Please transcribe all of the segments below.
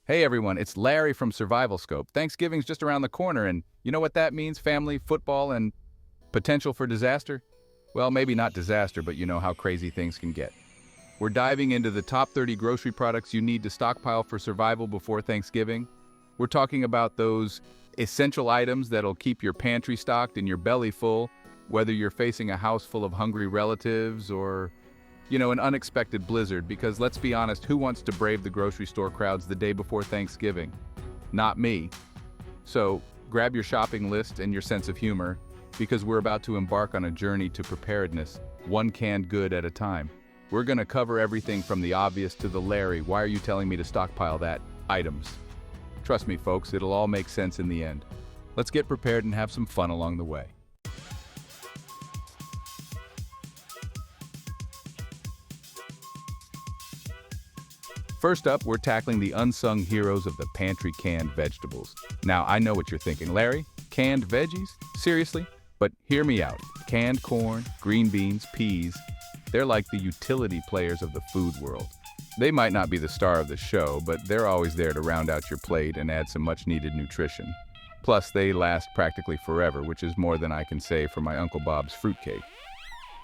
Hey everyone, it's Larry from SurvivalScope. Thanksgiving's just around the corner, and you know what that means? Family, football, and potential for disaster? Well, maybe not disaster, but you know how crazy things can get. We're diving into the top 30 grocery products you need to stockpile for survival before Thanksgiving. We're talking about those essential items that'll keep your pantry stocked and your belly full, whether you're facing a house full of hungry relatives or an unexpected blizzard, because let's be honest, who wants to brave the grocery store crowds the day before Thanksgiving? Not me. So grab your shopping list and your sense of humor, because we're about to embark on a journey to preparedness, one canned good at a time. We're gonna cover everything from the obvious to the Larry, why are you telling me to stockpile that, items. Trust me folks, it'll all make sense in the end. Let's get prepared and have some fun along the way. First up, we're tackling the unsung heroes of the pantry canned vegetables. Now, I know what you're thinking, Larry, canned veggies? Seriously? But hear me out. Canned corn, green beans, peas, they're like the utility players of the food world. They might not be the star of the show, but they're always there to round out your plate and add some much-needed nutrition. Plus, they last practically forever, which is more than I can say for my Uncle Bob's fruitcake.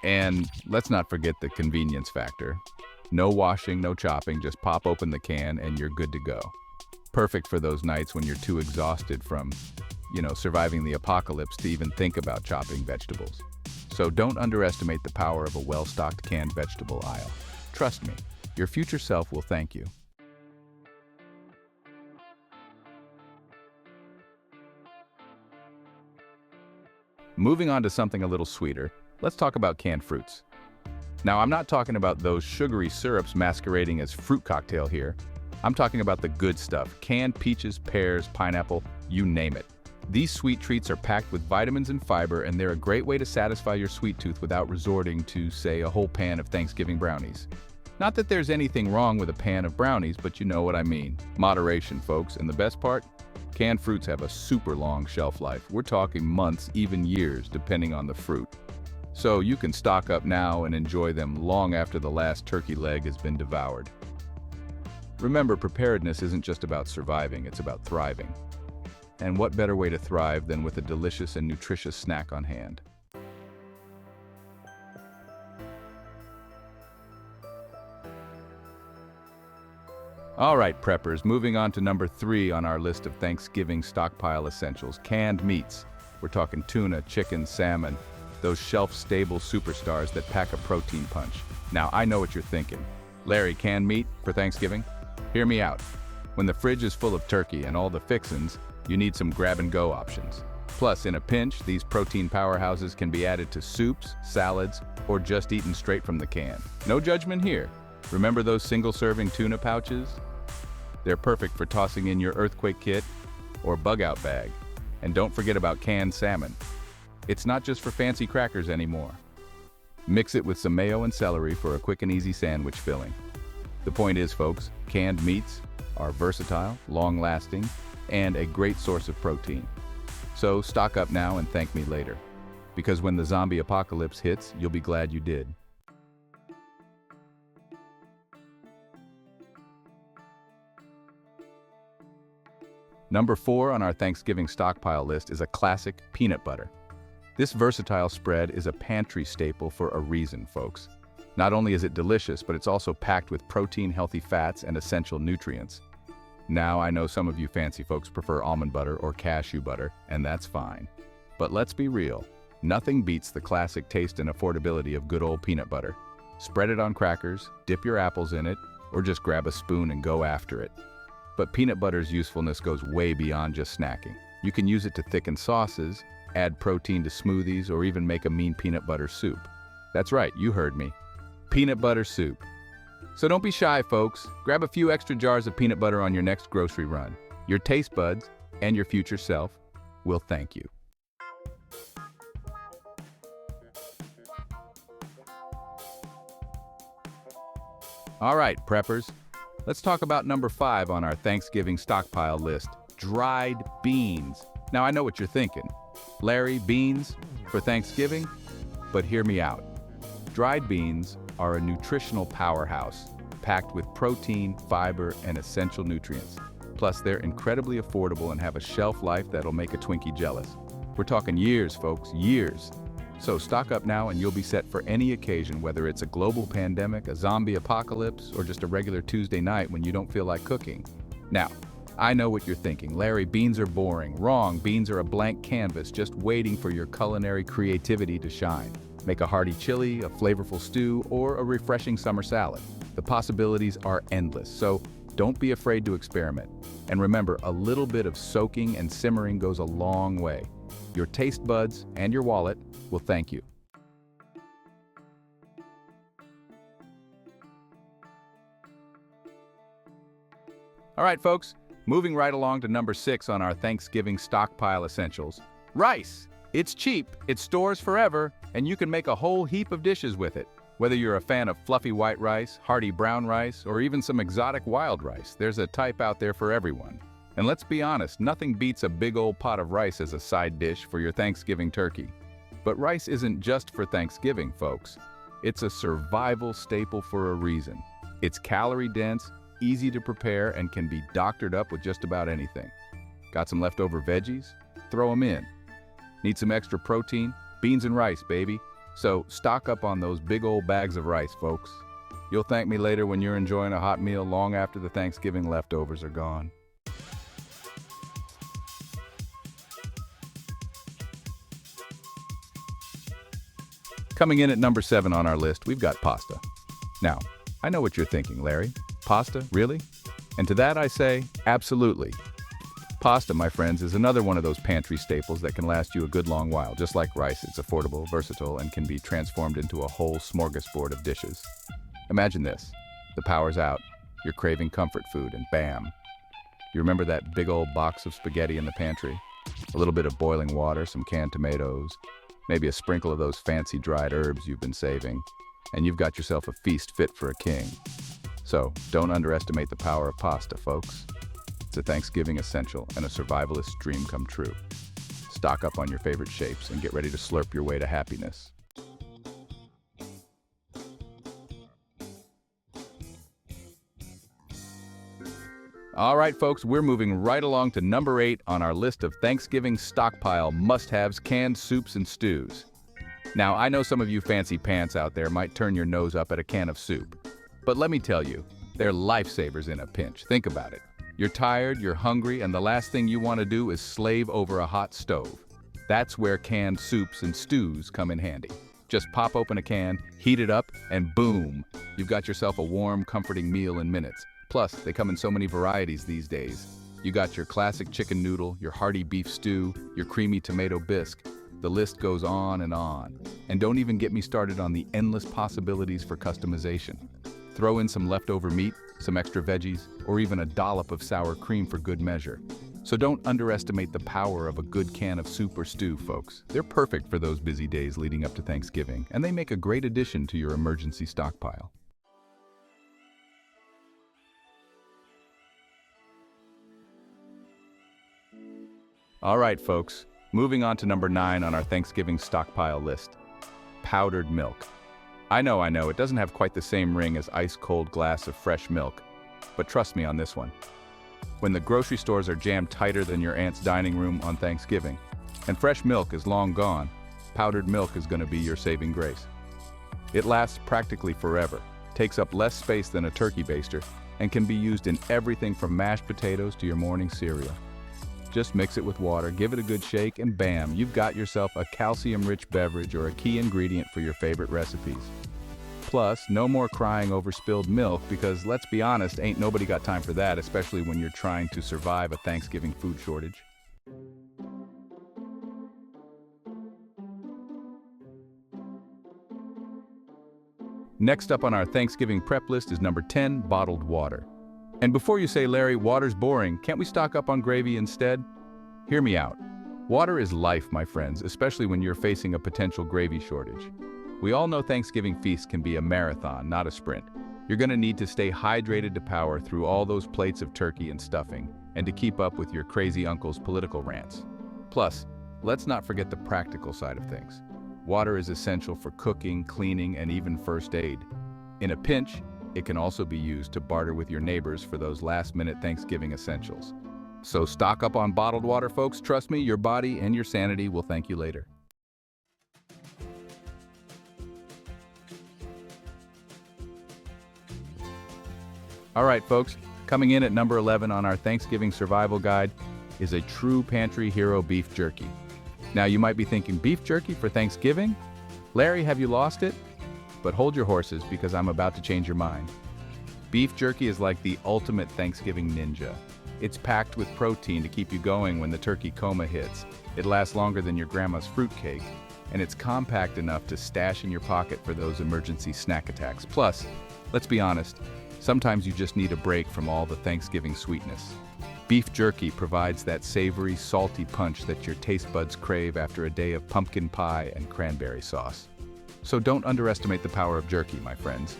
And let's not forget the convenience factor. No washing, no chopping, just pop open the can and you're good to go. Perfect for those nights when you're too exhausted from, surviving the apocalypse to even think about chopping vegetables. So don't underestimate the power of a well-stocked canned vegetable aisle. Trust me, your future self will thank you. Moving on to something a little sweeter, let's talk about canned fruits. Now, I'm not talking about those sugary syrups masquerading as fruit cocktail here. I'm talking about the good stuff, canned peaches, pears, pineapple, you name it. These sweet treats are packed with vitamins and fiber, and they're a great way to satisfy your sweet tooth without resorting to, say, a whole pan of Thanksgiving brownies. Not that there's anything wrong with a pan of brownies, but you know what I mean. Moderation, folks, and the best part? Canned fruits have a super long shelf life. We're talking months, even years, depending on the fruit. So you can stock up now and enjoy them long after the last turkey leg has been devoured. Remember, preparedness isn't just about surviving, it's about thriving. And what better way to thrive than with a delicious and nutritious snack on hand? All right, preppers, moving on to number 3 on our list of Thanksgiving stockpile essentials, canned meats. We're talking tuna, chicken, salmon, those shelf-stable superstars that pack a protein punch. Now, I know what you're thinking. Larry, canned meat for Thanksgiving? Hear me out. When the fridge is full of turkey and all the fixins, you need some grab-and-go options. Plus, in a pinch, these protein powerhouses can be added to soups, salads, or just eaten straight from the can. No judgment here. Remember those single-serving tuna pouches? They're perfect for tossing in your earthquake kit or bug-out bag. And don't forget about canned salmon. It's not just for fancy crackers anymore. Mix it with some mayo and celery for a quick and easy sandwich filling. The point is, folks, canned meats are versatile, long-lasting, and a great source of protein. So stock up now and thank me later. Because when the zombie apocalypse hits, you'll be glad you did. Number 4 on our Thanksgiving stockpile list is a classic peanut butter. This versatile spread is a pantry staple for a reason, folks. Not only is it delicious, but it's also packed with protein, healthy fats, and essential nutrients. Now, I know some of you fancy folks prefer almond butter or cashew butter, and that's fine. But let's be real, nothing beats the classic taste and affordability of good old peanut butter. Spread it on crackers, dip your apples in it, or just grab a spoon and go after it. But peanut butter's usefulness goes way beyond just snacking. You can use it to thicken sauces, add protein to smoothies, or even make a mean peanut butter soup. That's right, you heard me. Peanut butter soup. So don't be shy, folks. Grab a few extra jars of peanut butter on your next grocery run. Your taste buds and your future self will thank you. All right, preppers. Let's talk about number 5 on our Thanksgiving stockpile list, dried beans. Now, I know what you're thinking. Larry, beans for Thanksgiving? But hear me out. Dried beans are a nutritional powerhouse, packed with protein, fiber, and essential nutrients. Plus, they're incredibly affordable and have a shelf life that'll make a Twinkie jealous. We're talking years, folks, years. So stock up now and you'll be set for any occasion, whether it's a global pandemic, a zombie apocalypse, or just a regular Tuesday night when you don't feel like cooking. Now, I know what you're thinking. Larry, beans are boring. Wrong, beans are a blank canvas just waiting for your culinary creativity to shine. Make a hearty chili, a flavorful stew, or a refreshing summer salad. The possibilities are endless, so don't be afraid to experiment. And remember, a little bit of soaking and simmering goes a long way. Your taste buds and your wallet will thank you. All right, folks, moving right along to number 6 on our Thanksgiving stockpile essentials. Rice. It's cheap, it stores forever, and you can make a whole heap of dishes with it. Whether you're a fan of fluffy white rice, hearty brown rice, or even some exotic wild rice, there's a type out there for everyone. And let's be honest, nothing beats a big old pot of rice as a side dish for your Thanksgiving turkey. But rice isn't just for Thanksgiving, folks. It's a survival staple for a reason. It's calorie-dense, easy to prepare, and can be doctored up with just about anything. Got some leftover veggies? Throw them in. Need some extra protein? Beans and rice, baby. So stock up on those big old bags of rice, folks. You'll thank me later when you're enjoying a hot meal long after the Thanksgiving leftovers are gone. Coming in at number 7 on our list, we've got pasta. Now, I know what you're thinking, Larry. Pasta? Really? And to that I say, absolutely. Pasta, my friends, is another one of those pantry staples that can last you a good long while. Just like rice, it's affordable, versatile, and can be transformed into a whole smorgasbord of dishes. Imagine this. The power's out, you're craving comfort food, and bam. You remember that big old box of spaghetti in the pantry? A little bit of boiling water, some canned tomatoes, maybe a sprinkle of those fancy dried herbs you've been saving, and you've got yourself a feast fit for a king. So, don't underestimate the power of pasta, folks. It's a Thanksgiving essential and a survivalist dream come true. Stock up on your favorite shapes and get ready to slurp your way to happiness. All right, folks, we're moving right along to number 8 on our list of Thanksgiving stockpile must-haves: canned soups and stews. Now, I know some of you fancy pants out there might turn your nose up at a can of soup, but let me tell you, they're lifesavers in a pinch. Think about it. You're tired, you're hungry, and the last thing you want to do is slave over a hot stove. That's where canned soups and stews come in handy. Just pop open a can, heat it up, and boom, you've got yourself a warm, comforting meal in minutes. Plus, they come in so many varieties these days. You got your classic chicken noodle, your hearty beef stew, your creamy tomato bisque. The list goes on and on. And don't even get me started on the endless possibilities for customization. Throw in some leftover meat, some extra veggies, or even a dollop of sour cream for good measure. So don't underestimate the power of a good can of soup or stew, folks. They're perfect for those busy days leading up to Thanksgiving, and they make a great addition to your emergency stockpile. All right, folks, moving on to number 9 on our Thanksgiving stockpile list: powdered milk. I know, it doesn't have quite the same ring as ice-cold glass of fresh milk, but trust me on this one. When the grocery stores are jammed tighter than your aunt's dining room on Thanksgiving, and fresh milk is long gone, powdered milk is going to be your saving grace. It lasts practically forever, takes up less space than a turkey baster, and can be used in everything from mashed potatoes to your morning cereal. Just mix it with water, give it a good shake, and bam, you've got yourself a calcium-rich beverage or a key ingredient for your favorite recipes. Plus, no more crying over spilled milk because, let's be honest, ain't nobody got time for that, especially when you're trying to survive a Thanksgiving food shortage. Next up on our Thanksgiving prep list is number 10, bottled water. And before you say, Larry, water's boring, can't we stock up on gravy instead? Hear me out. Water is life, my friends, especially when you're facing a potential gravy shortage. We all know Thanksgiving feasts can be a marathon, not a sprint. You're going to need to stay hydrated to power through all those plates of turkey and stuffing, and to keep up with your crazy uncle's political rants. Plus, let's not forget the practical side of things. Water is essential for cooking, cleaning, and even first aid. In a pinch, It can also be used to barter with your neighbors for those last-minute Thanksgiving essentials. So stock up on bottled water, folks. Trust me, your body and your sanity will thank you later. All right, folks, coming in at number 11 on our Thanksgiving survival guide is a true pantry hero, beef jerky. Now, you might be thinking, beef jerky for Thanksgiving? Larry, have you lost it? But hold your horses, because I'm about to change your mind. Beef jerky is like the ultimate Thanksgiving ninja. It's packed with protein to keep you going when the turkey coma hits. It lasts longer than your grandma's fruitcake, and it's compact enough to stash in your pocket for those emergency snack attacks. Plus, let's be honest, sometimes you just need a break from all the Thanksgiving sweetness. Beef jerky provides that savory, salty punch that your taste buds crave after a day of pumpkin pie and cranberry sauce. So don't underestimate the power of jerky, my friends.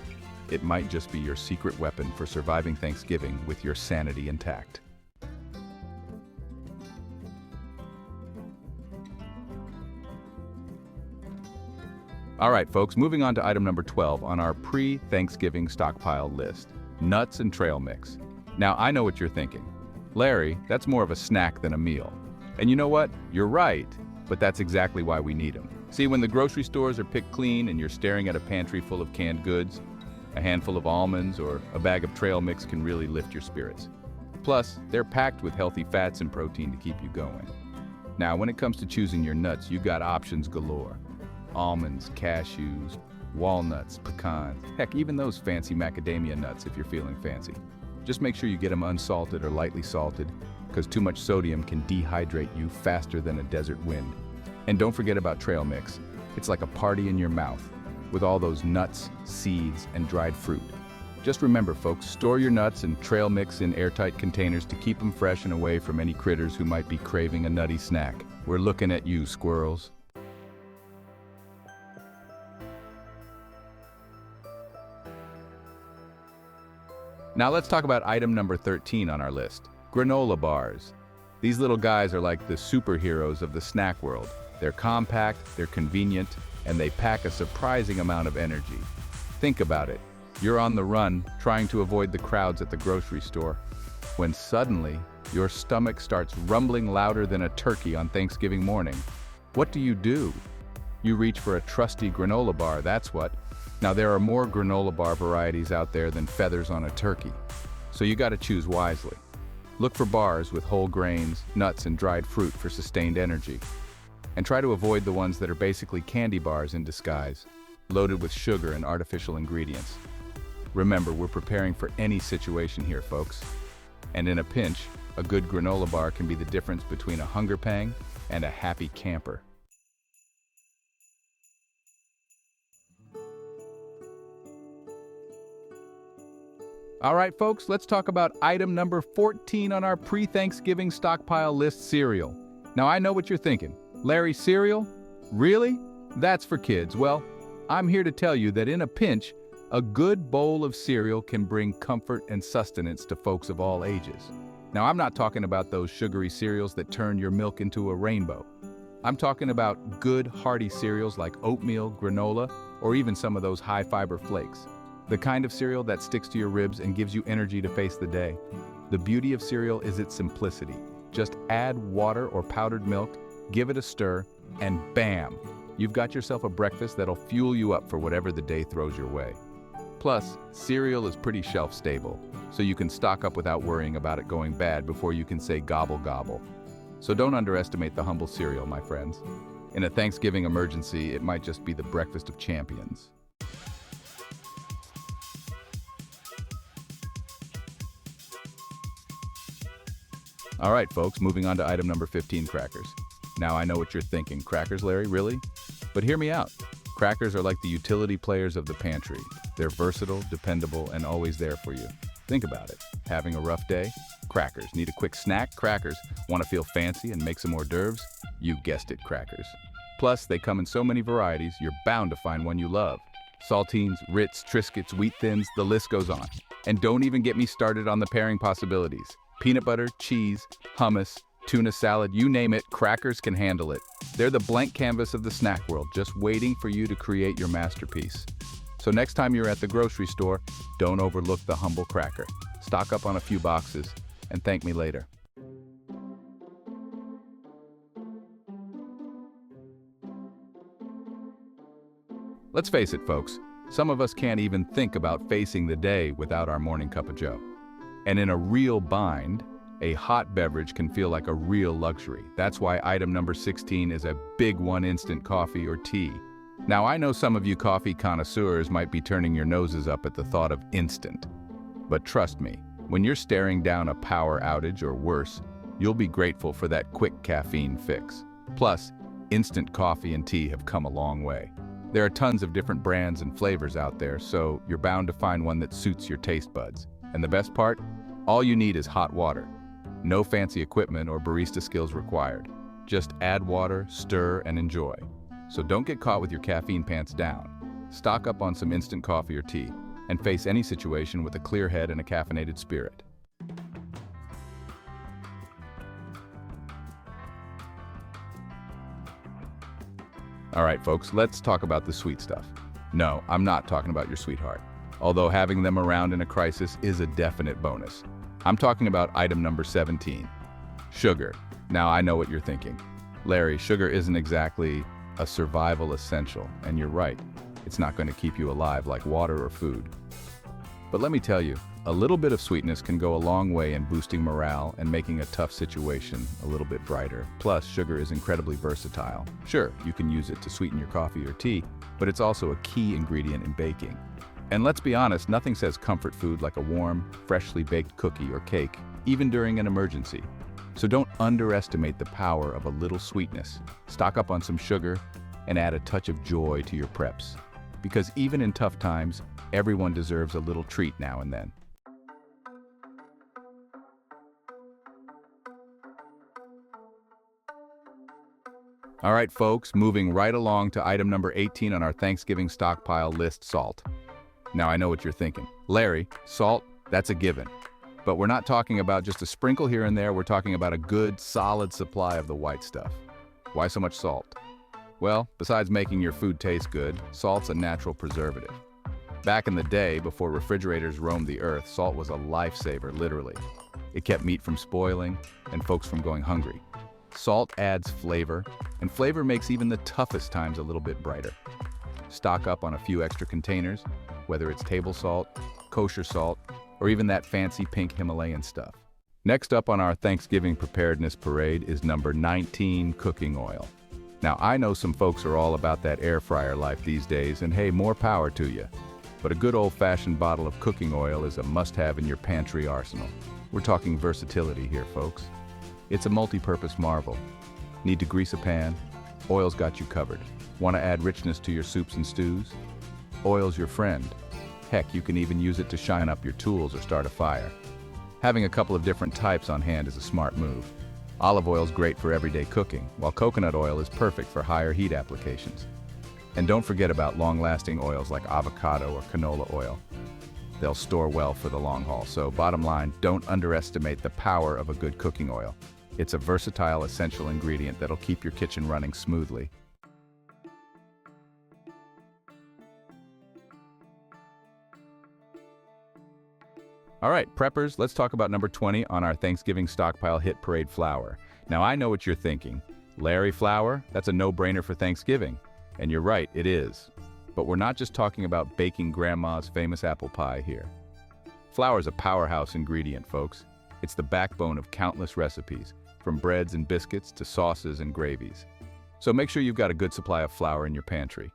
It might just be your secret weapon for surviving Thanksgiving with your sanity intact. All right, folks, moving on to item number 12 on our pre-Thanksgiving stockpile list, nuts and trail mix. Now, I know what you're thinking. Larry, that's more of a snack than a meal. And you know what? You're right, but that's exactly why we need them. See, when the grocery stores are picked clean and you're staring at a pantry full of canned goods, a handful of almonds or a bag of trail mix can really lift your spirits. Plus, they're packed with healthy fats and protein to keep you going. Now, when it comes to choosing your nuts, you've got options galore. Almonds, cashews, walnuts, pecans, heck, even those fancy macadamia nuts if you're feeling fancy. Just make sure you get them unsalted or lightly salted, because too much sodium can dehydrate you faster than a desert wind. And don't forget about trail mix. It's like a party in your mouth, with all those nuts, seeds, and dried fruit. Just remember, folks, store your nuts and trail mix in airtight containers to keep them fresh and away from any critters who might be craving a nutty snack. We're looking at you, squirrels. Now let's talk about item number 13 on our list, granola bars. These little guys are like the superheroes of the snack world. They're compact, they're convenient, and they pack a surprising amount of energy. Think about it. You're on the run, trying to avoid the crowds at the grocery store, when suddenly your stomach starts rumbling louder than a turkey on Thanksgiving morning. What do? You reach for a trusty granola bar, that's what. Now, there are more granola bar varieties out there than feathers on a turkey, so you gotta choose wisely. Look for bars with whole grains, nuts, and dried fruit for sustained energy. And try to avoid the ones that are basically candy bars in disguise, loaded with sugar and artificial ingredients. Remember, we're preparing for any situation here, folks. And in a pinch, a good granola bar can be the difference between a hunger pang and a happy camper. All right, folks, let's talk about item number 14 on our pre-Thanksgiving stockpile list, cereal. Now, I know what you're thinking. Larry, cereal? Really? That's for kids. Well, I'm here to tell you that in a pinch, a good bowl of cereal can bring comfort and sustenance to folks of all ages. Now, I'm not talking about those sugary cereals that turn your milk into a rainbow. I'm talking about good, hearty cereals like oatmeal, granola, or even some of those high-fiber flakes. The kind of cereal that sticks to your ribs and gives you energy to face the day. The beauty of cereal is its simplicity. Just add water or powdered milk, give it a stir, and bam! You've got yourself a breakfast that'll fuel you up for whatever the day throws your way. Plus, cereal is pretty shelf-stable, so you can stock up without worrying about it going bad before you can say gobble gobble. So don't underestimate the humble cereal, my friends. In a Thanksgiving emergency, it might just be the breakfast of champions. All right, folks, moving on to item number 15, crackers. Now, I know what you're thinking. Crackers, Larry, really? But hear me out. Crackers are like the utility players of the pantry. They're versatile, dependable, and always there for you. Think about it. Having a rough day? Crackers. Need a quick snack? Crackers. Want to feel fancy and make some hors d'oeuvres? You guessed it, crackers. Plus, they come in so many varieties, you're bound to find one you love. Saltines, Ritz, Triscuits, Wheat Thins, the list goes on. And don't even get me started on the pairing possibilities. Peanut butter, cheese, hummus, tuna salad, you name it, crackers can handle it. They're the blank canvas of the snack world, just waiting for you to create your masterpiece. So next time you're at the grocery store, don't overlook the humble cracker. Stock up on a few boxes and thank me later. Let's face it, folks, some of us can't even think about facing the day without our morning cup of joe. And in a real bind, a hot beverage can feel like a real luxury. That's why item number 16 is a big one: instant coffee or tea. Now, I know some of you coffee connoisseurs might be turning your noses up at the thought of instant. But trust me, when you're staring down a power outage or worse, you'll be grateful for that quick caffeine fix. Plus, instant coffee and tea have come a long way. There are tons of different brands and flavors out there, so you're bound to find one that suits your taste buds. And the best part? All you need is hot water. No fancy equipment or barista skills required. Just add water, stir, and enjoy. So don't get caught with your caffeine pants down. Stock up on some instant coffee or tea, and face any situation with a clear head and a caffeinated spirit. All right, folks, let's talk about the sweet stuff. No, I'm not talking about your sweetheart, although having them around in a crisis is a definite bonus. I'm talking about item number 17, sugar. Now, I know what you're thinking. Larry, sugar isn't exactly a survival essential, and you're right. It's not going to keep you alive like water or food. But let me tell you, a little bit of sweetness can go a long way in boosting morale and making a tough situation a little bit brighter. Plus, sugar is incredibly versatile. Sure, you can use it to sweeten your coffee or tea, but it's also a key ingredient in baking. And let's be honest, nothing says comfort food like a warm, freshly baked cookie or cake, even during an emergency. So don't underestimate the power of a little sweetness. Stock up on some sugar and add a touch of joy to your preps. Because even in tough times, everyone deserves a little treat now and then. All right, folks, moving right along to item number 18 on our Thanksgiving stockpile list: salt. Now, I know what you're thinking. Larry, salt, that's a given. But we're not talking about just a sprinkle here and there. We're talking about a good, solid supply of the white stuff. Why so much salt? Well, besides making your food taste good, salt's a natural preservative. Back in the day, before refrigerators roamed the earth, salt was a lifesaver, literally. It kept meat from spoiling and folks from going hungry. Salt adds flavor, and flavor makes even the toughest times a little bit brighter. Stock up on a few extra containers, whether it's table salt, kosher salt, or even that fancy pink Himalayan stuff. Next up on our Thanksgiving preparedness parade is number 19, cooking oil. Now, I know some folks are all about that air fryer life these days, and hey, more power to you. But a good old-fashioned bottle of cooking oil is a must-have in your pantry arsenal. We're talking versatility here, folks. It's a multi-purpose marvel. Need to grease a pan? Oil's got you covered. Want to add richness to your soups and stews? Oil's your friend. Heck, you can even use it to shine up your tools or start a fire. Having a couple of different types on hand is a smart move. Olive oil's great for everyday cooking, while coconut oil is perfect for higher heat applications. And don't forget about long-lasting oils like avocado or canola oil. They'll store well for the long haul. So bottom line, don't underestimate the power of a good cooking oil. It's a versatile, essential ingredient that'll keep your kitchen running smoothly. All right, preppers, let's talk about number 20 on our Thanksgiving stockpile hit parade: flour. Now, I know what you're thinking. Larry, flour? That's a no-brainer for Thanksgiving. And you're right, it is. But we're not just talking about baking grandma's famous apple pie here. Flour is a powerhouse ingredient, folks. It's the backbone of countless recipes, from breads and biscuits to sauces and gravies. So make sure you've got a good supply of flour in your pantry.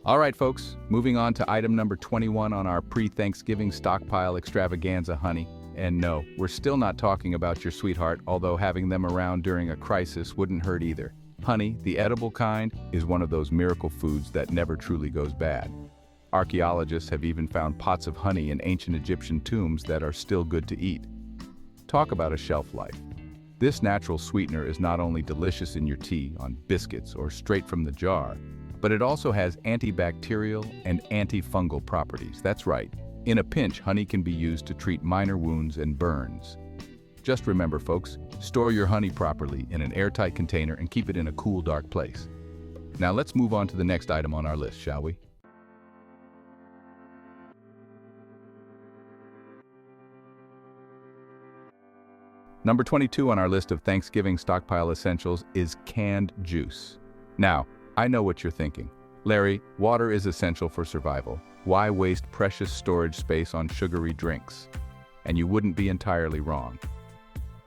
All right, folks, moving on to item number 21 on our pre-Thanksgiving stockpile extravaganza: honey. And no, we're still not talking about your sweetheart, although having them around during a crisis wouldn't hurt either. Honey, the edible kind, is one of those miracle foods that never truly goes bad. Archaeologists have even found pots of honey in ancient Egyptian tombs that are still good to eat. Talk about a shelf life. This natural sweetener is not only delicious in your tea, on biscuits, or straight from the jar, but it also has antibacterial and antifungal properties. That's right. In a pinch, honey can be used to treat minor wounds and burns. Just remember, folks, store your honey properly in an airtight container and keep it in a cool, dark place. Now let's move on to the next item on our list, shall we? Number 22 on our list of Thanksgiving stockpile essentials is canned juice. Now, I know what you're thinking. Larry, water is essential for survival. Why waste precious storage space on sugary drinks? And you wouldn't be entirely wrong.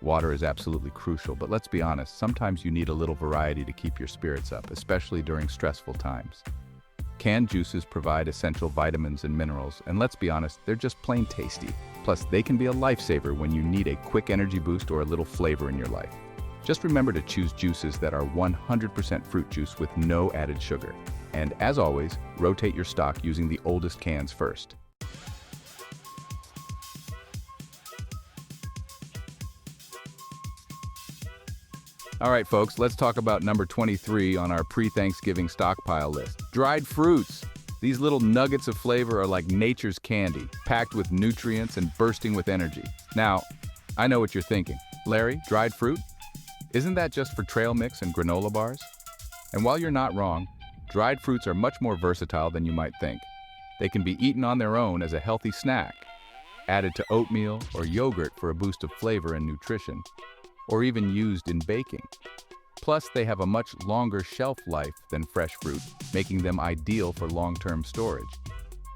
Water is absolutely crucial, but let's be honest, sometimes you need a little variety to keep your spirits up, especially during stressful times. Canned juices provide essential vitamins and minerals, and let's be honest, they're just plain tasty. Plus, they can be a lifesaver when you need a quick energy boost or a little flavor in your life. Just remember to choose juices that are 100% fruit juice with no added sugar. And as always, rotate your stock using the oldest cans first. All right, folks, let's talk about number 23 on our pre-Thanksgiving stockpile list. Dried fruits. These little nuggets of flavor are like nature's candy, packed with nutrients and bursting with energy. Now, I know what you're thinking. Larry, dried fruit? Isn't that just for trail mix and granola bars? And while you're not wrong, dried fruits are much more versatile than you might think. They can be eaten on their own as a healthy snack, added to oatmeal or yogurt for a boost of flavor and nutrition, or even used in baking. Plus, they have a much longer shelf life than fresh fruit, making them ideal for long-term storage.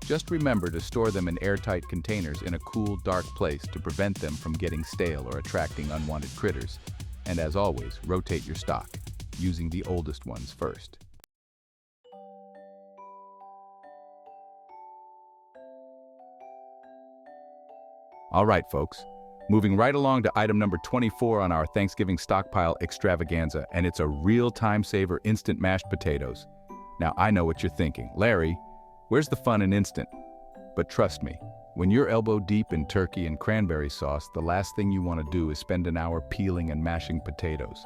Just remember to store them in airtight containers in a cool, dark place to prevent them from getting stale or attracting unwanted critters. And as always, rotate your stock, using the oldest ones first. All right, folks. Moving right along to item number 24 on our Thanksgiving stockpile extravaganza, and it's a real time saver instant mashed potatoes. Now, I know what you're thinking. Larry, where's the fun in instant? But trust me, when you're elbow deep in turkey and cranberry sauce, the last thing you want to do is spend an hour peeling and mashing potatoes.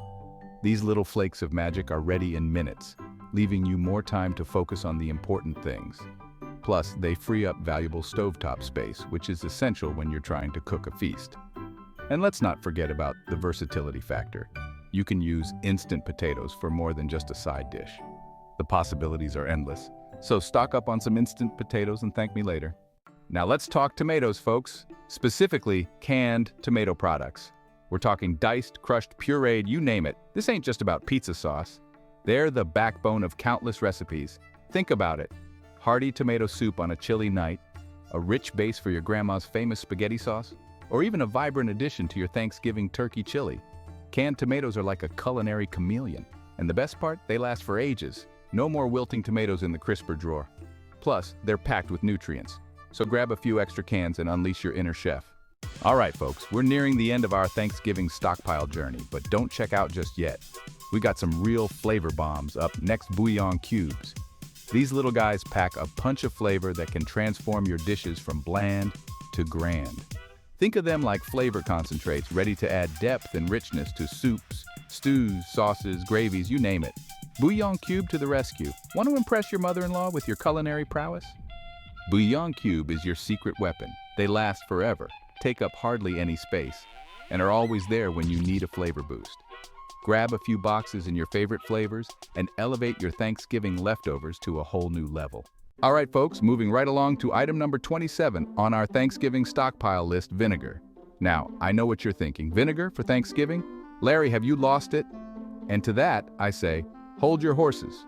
These little flakes of magic are ready in minutes, leaving you more time to focus on the important things. Plus, they free up valuable stovetop space, which is essential when you're trying to cook a feast. And let's not forget about the versatility factor. You can use instant potatoes for more than just a side dish. The possibilities are endless, so stock up on some instant potatoes and thank me later. Now let's talk tomatoes, folks. Specifically, canned tomato products. We're talking diced, crushed, pureed, you name it. This ain't just about pizza sauce. They're the backbone of countless recipes. Think about it. Hearty tomato soup on a chilly night, a rich base for your grandma's famous spaghetti sauce, or even a vibrant addition to your Thanksgiving turkey chili. Canned tomatoes are like a culinary chameleon. And the best part, they last for ages. No more wilting tomatoes in the crisper drawer. Plus, they're packed with nutrients. So grab a few extra cans and unleash your inner chef. All right, folks, we're nearing the end of our Thanksgiving stockpile journey, but don't check out just yet. We got some real flavor bombs up next. Bouillon Cubes. These little guys pack a punch of flavor that can transform your dishes from bland to grand. Think of them like flavor concentrates ready to add depth and richness to soups, stews, sauces, gravies, you name it. Bouillon Cube to the rescue. Want to impress your mother-in-law with your culinary prowess? Bouillon Cube is your secret weapon. They last forever, take up hardly any space, and are always there when you need a flavor boost. Grab a few boxes in your favorite flavors and elevate your Thanksgiving leftovers to a whole new level. All right, folks, moving right along to item number 27 on our Thanksgiving stockpile list, vinegar. Now, I know what you're thinking. Vinegar for Thanksgiving? Larry, have you lost it? And to that, I say, hold your horses.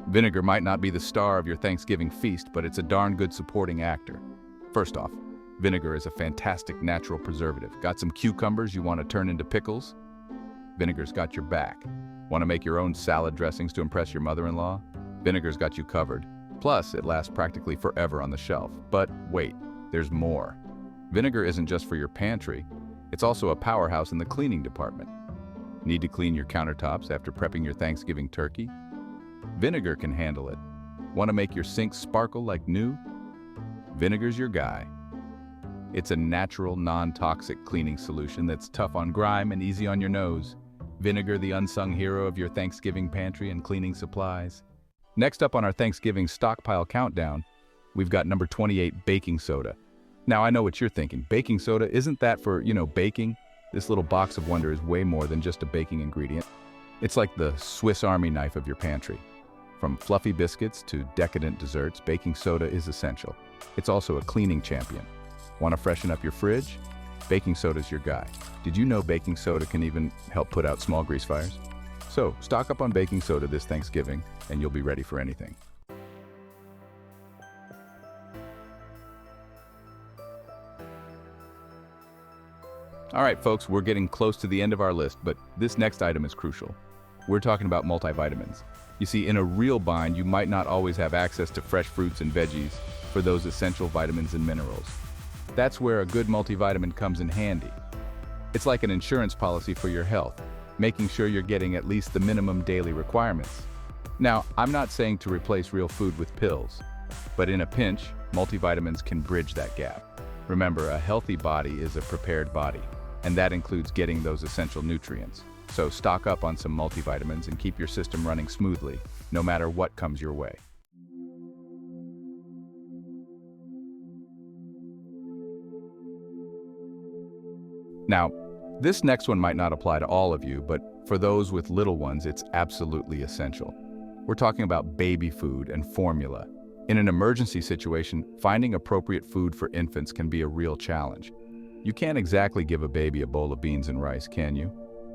Vinegar might not be the star of your Thanksgiving feast, but it's a darn good supporting actor. First off, vinegar is a fantastic natural preservative. Got some cucumbers you want to turn into pickles? Vinegar's got your back. Want to make your own salad dressings to impress your mother-in-law? Vinegar's got you covered. Plus, it lasts practically forever on the shelf. But wait, there's more. Vinegar isn't just for your pantry, it's also a powerhouse in the cleaning department. Need to clean your countertops after prepping your Thanksgiving turkey? Vinegar can handle it. Want to make your sink sparkle like new? Vinegar's your guy. It's a natural, non-toxic cleaning solution that's tough on grime and easy on your nose. Vinegar, the unsung hero of your Thanksgiving pantry and cleaning supplies. Next up on our Thanksgiving stockpile countdown, we've got number 28, baking soda. Now, I know what you're thinking. Baking soda, isn't that for, baking? This little box of wonder is way more than just a baking ingredient. It's like the Swiss Army knife of your pantry. From fluffy biscuits to decadent desserts, baking soda is essential. It's also a cleaning champion. Want to freshen up your fridge? Baking soda's your guy. Did you know baking soda can even help put out small grease fires? So, stock up on baking soda this Thanksgiving, and you'll be ready for anything. All right, folks, we're getting close to the end of our list, but this next item is crucial. We're talking about multivitamins. You see, in a real bind, you might not always have access to fresh fruits and veggies for those essential vitamins and minerals. That's where a good multivitamin comes in handy. It's like an insurance policy for your health, making sure you're getting at least the minimum daily requirements. Now, I'm not saying to replace real food with pills, but in a pinch, multivitamins can bridge that gap. Remember, a healthy body is a prepared body, and that includes getting those essential nutrients. So stock up on some multivitamins and keep your system running smoothly, no matter what comes your way. Now, this next one might not apply to all of you, but for those with little ones, it's absolutely essential. We're talking about baby food and formula. In an emergency situation, finding appropriate food for infants can be a real challenge. You can't exactly give a baby a bowl of beans and rice, can you?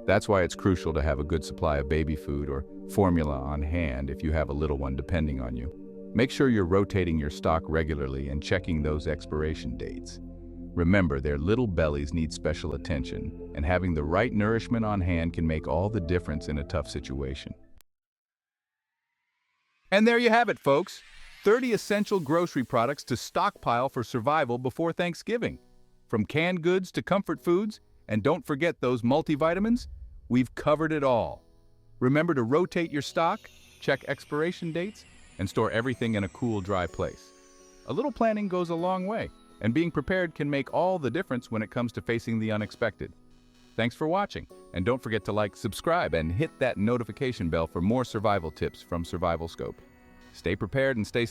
That's why it's crucial to have a good supply of baby food or formula on hand if you have a little one depending on you. Make sure you're rotating your stock regularly and checking those expiration dates. Remember, their little bellies need special attention, and having the right nourishment on hand can make all the difference in a tough situation. And there you have it, folks. 30 essential grocery products to stockpile for survival before Thanksgiving. From canned goods to comfort foods, and don't forget those multivitamins, we've covered it all. Remember to rotate your stock, check expiration dates, and store everything in a cool, dry place. A little planning goes a long way, and being prepared can make all the difference when it comes to facing the unexpected. Thanks for watching, and don't forget to like, subscribe, and hit that notification bell for more survival tips from SurvivalScope. Stay prepared and stay safe.